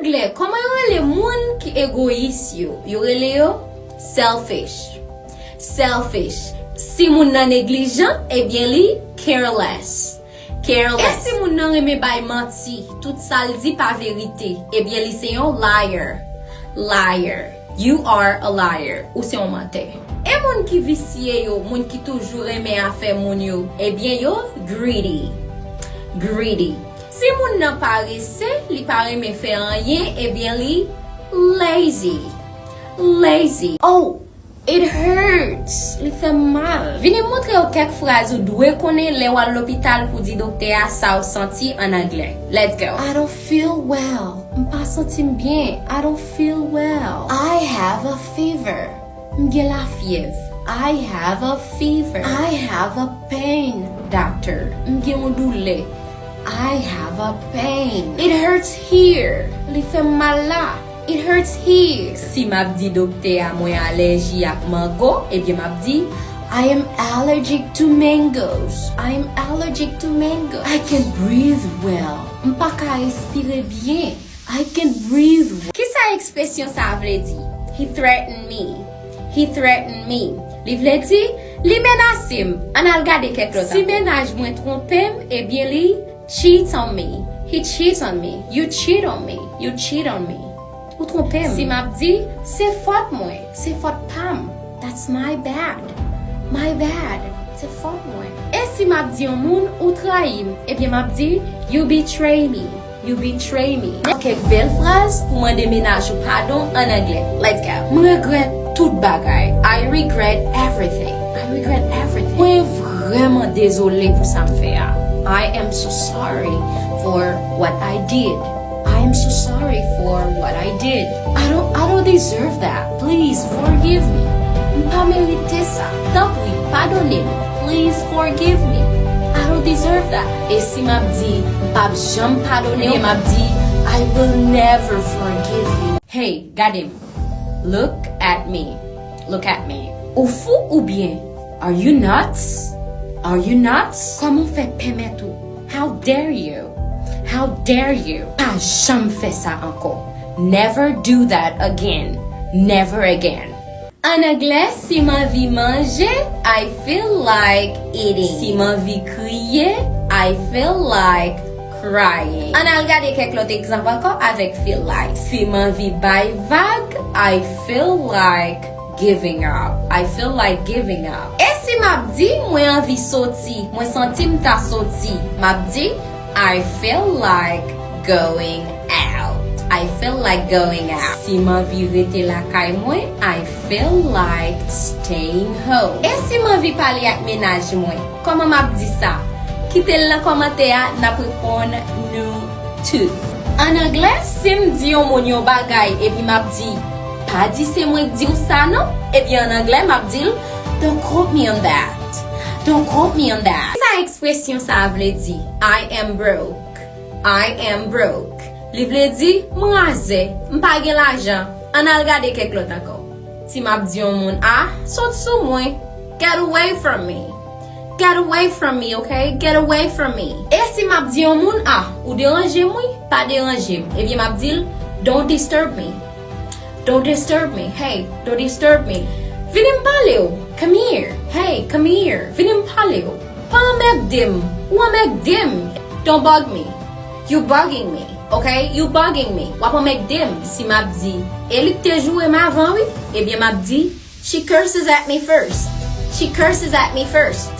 anglais, comment les gens qui égoïstes yo relé yo selfish. Selfish. Si moun nan négligent, eh bien li careless. Careless. Et si moun nan reme bay menti, tout ça le dit pas vérité, eh bien li c'est un liar. Liar. You are a liar. Ou c'est un menteur. Et moun qui vicié yo, moun qui toujours aimé à faire moun yo, eh bien yo greedy. Greedy. Si moun nan paresse, li pa reme fè rien, eh bien li lazy. Lazy. Oh, it hurts. Li fè mal. Vini montre ou quelques phrases ou dwe konnen le à l'hôpital pour di docteur sa ou senti en anglais. Let's go. I don't feel well. M'pa senti bien. I don't feel well. I have a fever. M'gen la fièvre. I have a fever. I have a pain. Doctor. M'gen ou douleur. I have a pain. It hurts here. Li fè mal la. It hurts here. Si m'a dit docteur moi allergie ak mango, eh bien m'a dit I am allergic to mangoes. I am allergic to mangoes. I can breathe well. M'pa ka respirer bien. I can breathe well. Ki sa expression sa vle di? He threatened me. He threatened me. Li vle di, li menasim. An al gade kek lot. Si menaj mwen trompem, eh bien li cheats on me. He cheats on me. You cheat on me. You cheat on me. Ou trompem. Si map di, c'est faute mwen. C'est faute pam. That's my bad. My bad. C'est faute mwen. Et si map di yon moun ou trahim, eh bien map di, you betray me. You betray me. Ok, belle phrase pour moi déménage ou pardon en anglais. Let's go. Je regrette tout bagay. I regret everything. I regret everything. Je suis vraiment désolé pour ça me faire. I am so sorry for what I did. I am so sorry for what I did. I don't deserve that. Please forgive me. M'pas mérité ça. Tant pis, pardonnez-moi. Please forgive me. I don't deserve that. Et si m'a dit, m'pas jamais pardonner, m'a dit, I will never forgive you. Hey, got him. Look at me. Look at me. Ou fou ou bien? Are you nuts? Are you nuts? Comment fait permettre? How dare you? How dare you? Ah, jamais fait ça encore. Never do that again. Never again. En anglais, si ma vie manger, I feel like eating. Si ma vie crier, I feel like crying. On a regardé quelques autres exemples encore avec feel like. Si ma vie by vague, I feel like giving up. I feel like giving up. Et si m'a dit, moi envie sorti, moi senti m'ta sorti, m'a dit, I feel like going out. I feel like going out. Si ma vie rete la kay moi, I feel like staying home. Et si ma vie parler ak ménage moi, comment m'a dit ça? Quittez le commentaire, n'a répondre nous tout. En anglais, si m'di yon moun yon bagay et puis m'a dit, pas dit c'est moi qui dis ça non? Et bien en anglais m'a dit, don't quote me on that. Don't quote me on that. Sa expression ça vle di, I am broke. I am broke. Li vle di, m'raze, m'pa gen l'argent. An al gade kek lot anko. Si m'a di yon moun, sot sou mwen. Get away from me. Get away from me, okay? Get away from me. Et si m'a di yon moun, ou déranger mwen, pas déranger. Eh bien m'a di, don't disturb me. Don't disturb me. Hey, don't disturb me. Vini m'pale ou. Come here. Hey, come here. Vini m'pale ou. Pa mek dim. Ou mek dim. Don't bug me. You bugging me. Okay? You bugging me. Wap mek dim. Si m'a di, elik te joue m'avan, oui? Eh bien m'a di, she curses at me first. She curses at me first.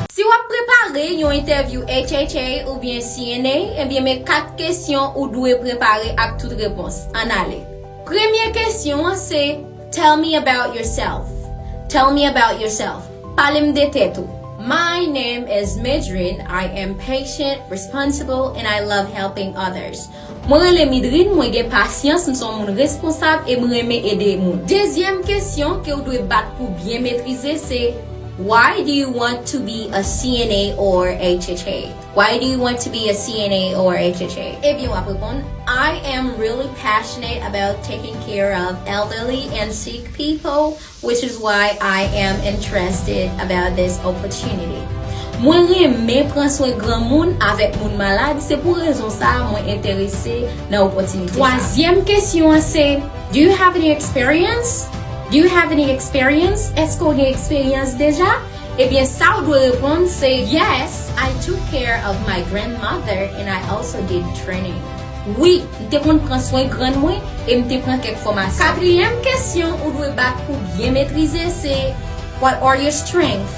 Si wap prepare yon interview HHA ou bien CNA, eh bien mes 4 questions ou dwe préparer ak toute réponse. En allez. Première question, c'est tell me about yourself. Tell me about yourself. Parlem de tetou. My name is Midrine. I am patient, responsible, and I love helping others. Moi le Midrine, moi gen patience, m'son moun responsable et m'reme aider moun. Deuxième question que vous devez battre pour bien maîtriser, c'est why do you want to be a CNA or HHA? Why do you want to be a CNA or HHA? Eh bien, on va répondre, I am really passionate about taking care of elderly and sick people, which is why I am interested about this opportunity. Moi remè prendre soin grand monde avec moun malade, c'est pour raison ça moi intéressé dans opportunité. Troisième question c'est do you have any experience? Do you have any experience? Est-ce qu'on a expérience déjà? Eh bien, ça on doit répondre c'est yes, I took care of my grandmother and I also did training. Oui, m'te kon prendre soin grand moi et m'te prendre quelques formations. Quatrième question, on doit battre pour bien maîtriser c'est what are your strengths?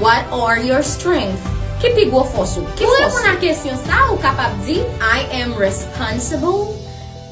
What are your strengths? Qui pi gros force ou? Qui force? Pour répondre à la question ça, ou capable dire I am responsible,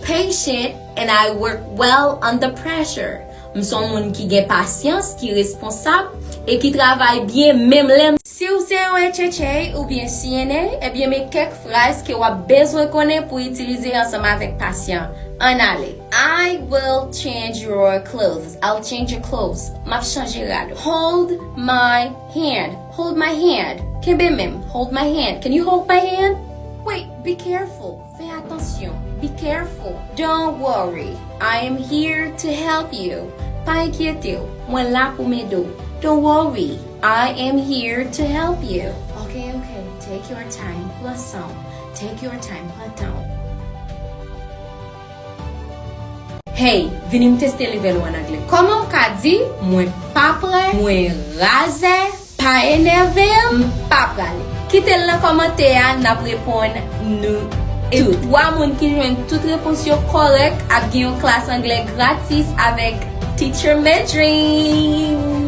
patient and I work well under pressure. M'son moun qui gen patience, qui responsable et qui travaille bien même l'aime. Si vous êtes un HHA ou bien CNA, eh bien, mais quelques phrases que vous avez besoin de connaître pour utiliser ensemble avec patient. En allez. I will change your clothes. I'll change your clothes. M'a changer rado. Hold my hand. Hold my hand. Kebe même. Hold my hand. Can you hold my hand? Wait, be careful. Fais attention. Be careful. Don't worry. I am here to help you. Pas inquiétez. Moi là pour m'aider. Don't worry. I am here to help you. Okay. Take your time. Listen. Take your time. Attends. Hey, vini me tester level 1 anglais. Comment qu'a dit? Moi pas prêt, moi rasé, pas énervé, pas prêt. Quittez le commentaire, n'a répondre nous. Et trois moun qui joignent toute réponse correcte a gagné une classe anglais gratis avec Teacher Midrine.